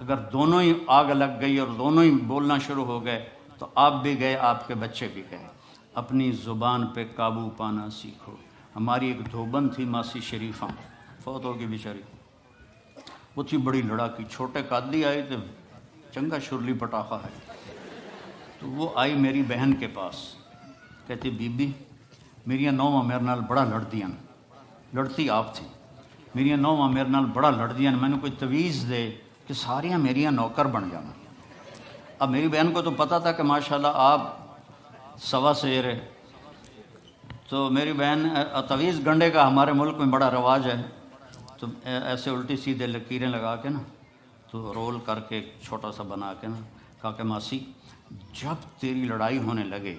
اگر دونوں ہی آگ لگ گئی اور دونوں ہی بولنا شروع ہو گئے تو آپ بھی گئے، آپ کے بچے بھی گئے۔ اپنی زبان پہ قابو پانا سیکھو۔ ہماری ایک دھوبن تھی ماسی شریفہ، فوت ہوگی بیچاری، وہ تھی بڑی لڑاکی، چھوٹے قادی آئے تھے، چنگا شرلی پٹاخہ ہے، تو وہ آئی میری بہن کے پاس، کہتی بی بی میریاں نوواں میرے نال بڑا لڑدیاں، لڑتی آپ تھی، میریاں نوواں میرے نال بڑا لڑدیاں، میں نے کوئی تویز دے کہ ساریاں میریاں نوکر بن جانا۔ اب میری بہن کو تو پتہ تھا کہ ماشاءاللہ آپ سوا شیر ہے، تو میری بہن تویز گنڈے کا ہمارے ملک میں بڑا رواج ہے، تو ایسے الٹی سیدھے لکیریں لگا کے نا، تو رول کر کے چھوٹا سا بنا کے نا، کہا کہ ماسی جب تیری لڑائی ہونے لگے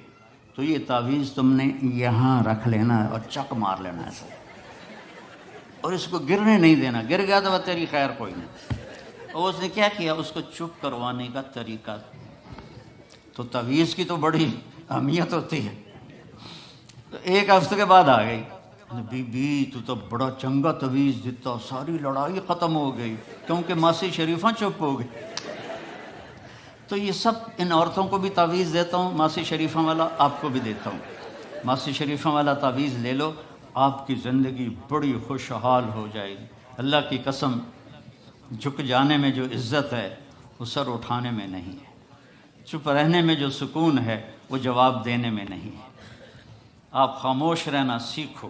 تو یہ تعویذ تم نے یہاں رکھ لینا اور چک مار لینا ایسے، اور اس کو گرنے نہیں دینا، گر گیا تو تیری خیر کوئی نہیں۔ اور اس نے کیا کیا، اس کو چپ کروانے کا طریقہ، تو تعویذ کی تو بڑی اہمیت ہوتی ہے۔ تو ایک ہفتے کے بعد آ گئی، بی بی تو بڑا چنگا تعویذ دیتا، ساری لڑائی ختم ہو گئی کیونکہ ماسی شریفہ چپ ہو گئی۔ تو یہ سب ان عورتوں کو بھی تعویذ دیتا ہوں، ماسی شریفہ والا آپ کو بھی دیتا ہوں، ماسی شریفہ والا تعویذ لے لو، آپ کی زندگی بڑی خوشحال ہو جائے گی۔ اللہ کی قسم، جھک جانے میں جو عزت ہے وہ سر اٹھانے میں نہیں ہے، چپ رہنے میں جو سکون ہے وہ جواب دینے میں نہیں ہے۔ آپ خاموش رہنا سیکھو،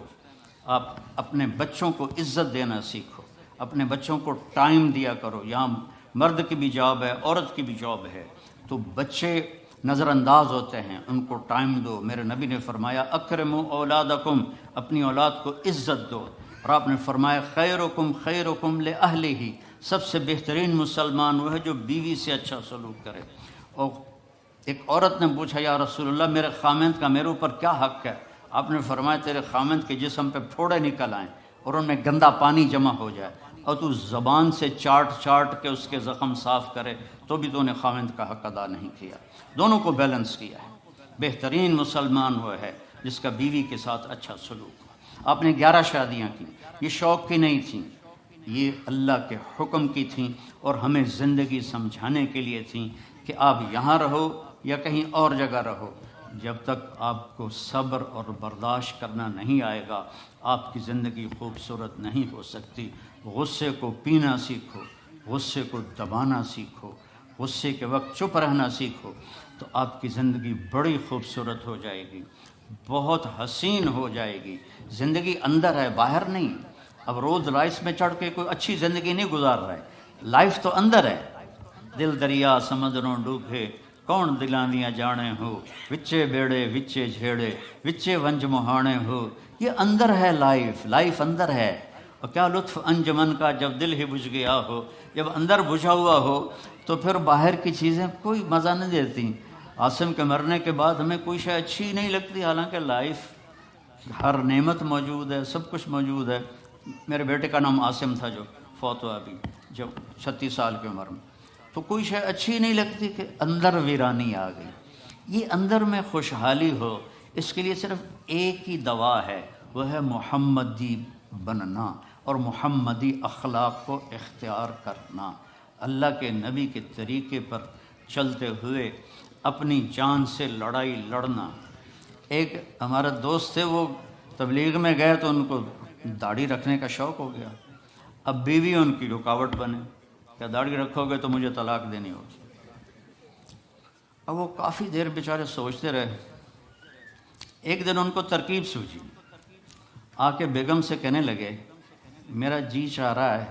آپ اپنے بچوں کو عزت دینا سیکھو، اپنے بچوں کو ٹائم دیا کرو۔ یہاں مرد کی بھی جاب ہے، عورت کی بھی جاب ہے، تو بچے نظر انداز ہوتے ہیں، ان کو ٹائم دو۔ میرے نبی نے فرمایا اکرموا اولادکم، اپنی اولاد کو عزت دو، اور آپ نے فرمایا خیرکم خیرکم لأہلہ، سب سے بہترین مسلمان وہ ہے جو بیوی سے اچھا سلوک کرے۔ اور ایک عورت نے پوچھا یا رسول اللہ میرے خامند کا میرے اوپر کیا حق ہے؟ آپ نے فرمایا تیرے خامند کے جسم پہ پھوڑے نکل آئیں اور ان میں گندا پانی جمع ہو جائے، اور تو زبان سے چاٹ چاٹ کے اس کے زخم صاف کرے، تو بھی تو نے خامند کا حق ادا نہیں کیا۔ دونوں کو بیلنس کیا ہے۔ بہترین مسلمان وہ ہے جس کا بیوی کے ساتھ اچھا سلوک ہو۔ آپ نے 11 شادیاں کی، یہ شوق کی نہیں تھیں، یہ اللہ کے حکم کی تھیں، اور ہمیں زندگی سمجھانے کے لیے تھیں کہ آپ یہاں رہو یا کہیں اور جگہ رہو، جب تک آپ کو صبر اور برداشت کرنا نہیں آئے گا آپ کی زندگی خوبصورت نہیں ہو سکتی۔ غصے کو پینا سیکھو، غصے کو دبانا سیکھو، غصے کے وقت چپ رہنا سیکھو، تو آپ کی زندگی بڑی خوبصورت ہو جائے گی، بہت حسین ہو جائے گی۔ زندگی اندر ہے، باہر نہیں۔ اب رولز رائس میں چڑھ کے کوئی اچھی زندگی نہیں گزار رہا ہے، لائف تو اندر ہے۔ دل دریا سمندروں ڈوبے کون دلاں دیاں جانے ہو، وچے بیڑے وچے جھیڑے وچے ونج مہانے ہو، یہ اندر ہے، لائف اندر ہے۔ اور کیا لطف انجمن کا جب دل ہی بجھ گیا ہو، جب اندر بجھا ہوا ہو تو پھر باہر کی چیزیں کوئی مزہ نہیں دیتی۔ عاصم کے مرنے کے بعد ہمیں کوئی شے اچھی نہیں لگتی، حالانکہ لائف ہر نعمت موجود ہے، سب کچھ موجود ہے۔ میرے بیٹے کا نام عاصم تھا جو فوت ہوا ابھی جب 36 سال کی عمر میں، تو کوئی شے اچھی نہیں لگتی کہ اندر ویرانی آ گئی۔ یہ اندر میں خوشحالی ہو، اس کے لیے صرف ایک ہی دوا ہے، وہ ہے محمدی بننا اور محمدی اخلاق کو اختیار کرنا، اللہ کے نبی کے طریقے پر چلتے ہوئے اپنی جان سے لڑائی لڑنا۔ ایک ہمارا دوست تھے، وہ تبلیغ میں گئے تو ان کو داڑھی رکھنے کا شوق ہو گیا، اب بیوی ان کی رکاوٹ بنے، کہ داڑھی رکھو گے تو مجھے طلاق دینی ہوگی۔ اب وہ کافی دیر بیچارے سوچتے رہے، ایک دن ان کو ترکیب سوچی، آ کے بیگم سے کہنے لگے میرا جی چاہ رہا ہے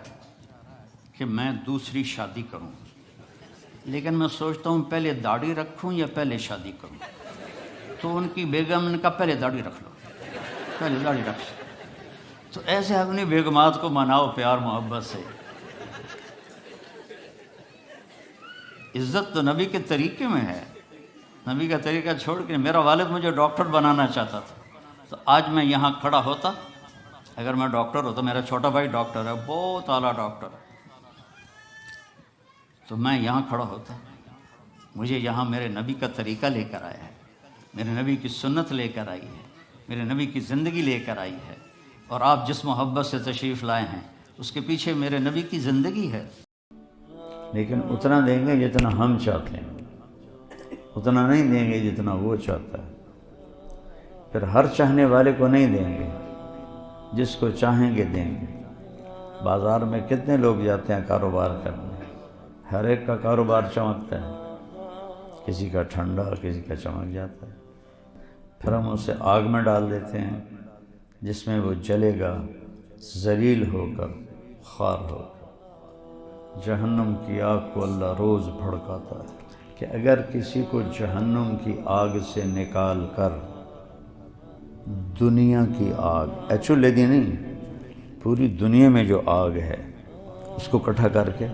کہ میں دوسری شادی کروں، لیکن میں سوچتا ہوں پہلے داڑھی رکھوں یا پہلے شادی کروں۔ تو ان کی بیگم نے کہا پہلے داڑھی رکھ لو، پہلے داڑھی رکھ لو۔ تو ایسے اپنی بیگمات کو مناؤ پیار محبت سے۔ عزت تو نبی کے طریقے میں ہے، نبی کا طریقہ چھوڑ کے۔ میرا والد مجھے ڈاکٹر بنانا چاہتا تھا، تو آج میں یہاں کھڑا ہوتا، اگر میں ڈاکٹر ہوتا، میرا چھوٹا بھائی ڈاکٹر ہے، بہت اعلیٰ ڈاکٹر ہے، تو میں یہاں کھڑا ہوتا۔ مجھے یہاں میرے نبی کا طریقہ لے کر آیا ہے، میرے نبی کی سنت لے کر آئی ہے، میرے نبی کی زندگی لے کر آئی ہے، اور آپ جس محبت سے تشریف لائے ہیں اس کے پیچھے میرے نبی کی زندگی ہے۔ لیکن اتنا دیں گے جتنا ہم چاہتے ہیں، اتنا نہیں دیں گے جتنا وہ چاہتا ہے۔ پھر ہر چاہنے والے کو نہیں دیں گے، جس کو چاہیں گے دیں گے۔ بازار میں کتنے لوگ جاتے ہیں کاروبار کرنے، ہر ایک کا کاروبار چمکتا ہے، کسی کا ٹھنڈا، کسی کا چمک جاتا ہے۔ پھر ہم اسے آگ میں ڈال دیتے ہیں جس میں وہ جلے گا ذلیل ہو کر، خار ہو کر۔ جہنم کی آگ کو اللہ روز بھڑکاتا ہے کہ اگر کسی کو جہنم کی آگ سے نکال کر دنیا کی آگ، ایکچولی دی نہیں، پوری دنیا میں جو آگ ہے اس کو اکٹھا کر کے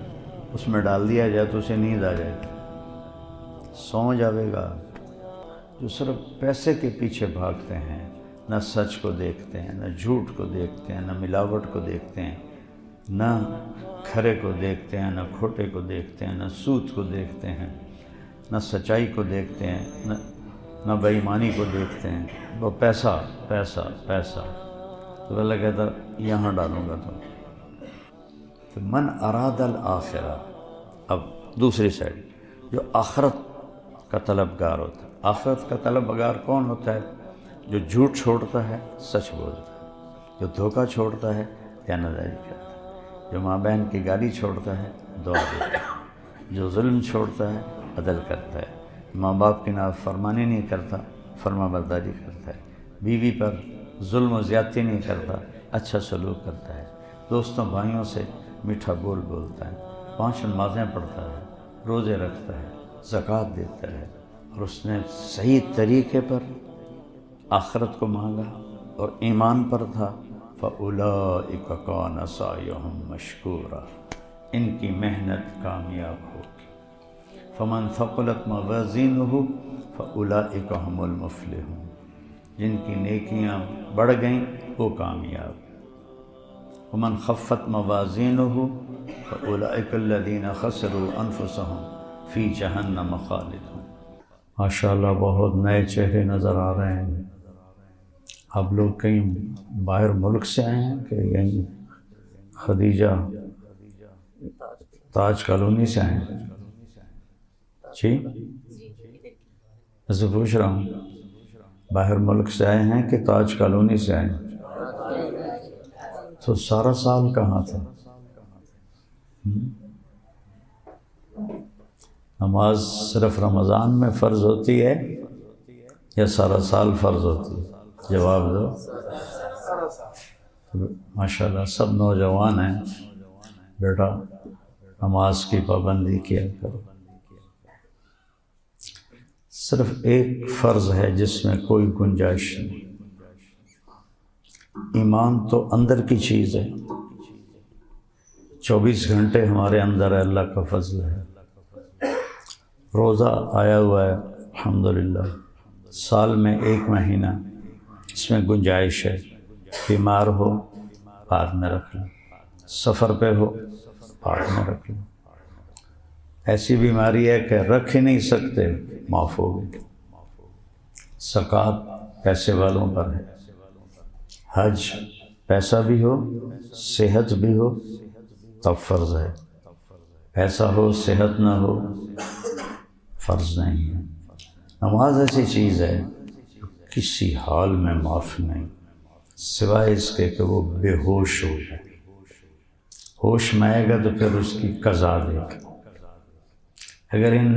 اس میں ڈال دیا جائے تو اسے نیند آ جائے گی، سو جاوے گا۔ جو صرف پیسے کے پیچھے بھاگتے ہیں، نہ سچ کو دیکھتے ہیں، نہ جھوٹ کو دیکھتے ہیں، نہ ملاوٹ کو دیکھتے ہیں، نہ کھرے کو دیکھتے ہیں، نہ کھوٹے کو دیکھتے ہیں، نہ سود کو دیکھتے ہیں، نہ سچائی کو دیکھتے ہیں، نہ بے ایمانی کو دیکھتے ہیں، وہ پیسہ پیسہ پیسہ۔ تو اللہ کہتا یہاں ڈالوں گا تو من اراد الآخرہ۔ اب دوسری سائڈ، جو آخرت کا طلبگار ہوتا ہے۔ آخرت کا طلبگار کون ہوتا ہے؟ جو جھوٹ چھوڑتا ہے، سچ بولتا ہے، جو دھوکہ چھوڑتا ہے، دیانتداری کرتا ہے، جو ماں بہن کی گالی چھوڑتا ہے، دعا دیتا ہے، جو ظلم چھوڑتا ہے، عدل کرتا ہے، ماں باپ کی نافرمانی نہیں کرتا، فرما برداری کرتا ہے، بیوی پر ظلم و زیادتی نہیں کرتا، اچھا سلوک کرتا ہے، دوستوں بھائیوں سے میٹھا بول بولتا ہے، 5 نمازیں پڑھتا ہے، روزے رکھتا ہے، زکوٰۃ دیتا ہے، اور اس نے صحیح طریقے پر آخرت کو مانگا اور ایمان پر تھا، فَأُولَٰئِكَ كَانَ سَعْيُهُم مَّشْكُورًا، ان کی محنت کامیاب ہوگی۔ فَمَن ثَقُلَتْ مَوَازِينُهُ فَأُولَٰئِكَ هُمُ الْمُفْلِحُونَ، جن کی نیکیاں بڑھ گئیں وہ کامیاب۔ وَمَنْ خَفَّتْ مَوَازِينُهُ فَأُولَٰئِكَ الَّذِينَ خَسِرُوا أَنفُسَهُمْ فِي جَهَنَّمَ خَالِدُونَ۔ ماشاءاللہ بہت نئے چہرے نظر آ رہے ہیں۔ آپ لوگ کہیں باہر ملک سے آئے ہیں کہ یہیں خدیجہ تاج کالونی سے آئے ہیں؟ جی اسے پوچھ رہا ہوں، باہر ملک سے آئے ہیں کہ تاج کالونی سے آئے ہیں؟ تو سارا سال کہاں تھے؟ نماز صرف رمضان میں فرض ہوتی ہے یا سارا سال فرض ہوتی ہے؟ جواب دو۔ ماشاءاللہ سب نوجوان ہیں، بیٹا نماز کی پابندی کیا کرو۔ صرف ایک فرض ہے جس میں کوئی گنجائش نہیں، ایمان تو اندر کی چیز ہے، 24 گھنٹے ہمارے اندر ہے، اللہ کا فضل ہے۔ روزہ آیا ہوا ہے الحمدللہ، سال میں 1 مہینہ، اس میں گنجائش ہے۔ بیمار ہو بعد میں رکھ لو، سفر پہ ہو بعد میں رکھ لو، ایسی بیماری ہے کہ رکھ ہی نہیں سکتے، معاف ہو گئی۔ زکوٰۃ پیسے والوں پر ہے، حج پیسہ بھی ہو صحت بھی ہو تب فرض ہے، پیسہ ہو صحت نہ ہو فرض نہیں ہے۔ نماز ایسی چیز ہے کسی حال میں معاف نہیں، سوائے اس کے کہ وہ بے ہوش ہو جائے۔ ہوش میں آئے گا تو پھر اس کی قضا دے گا۔ اگر ان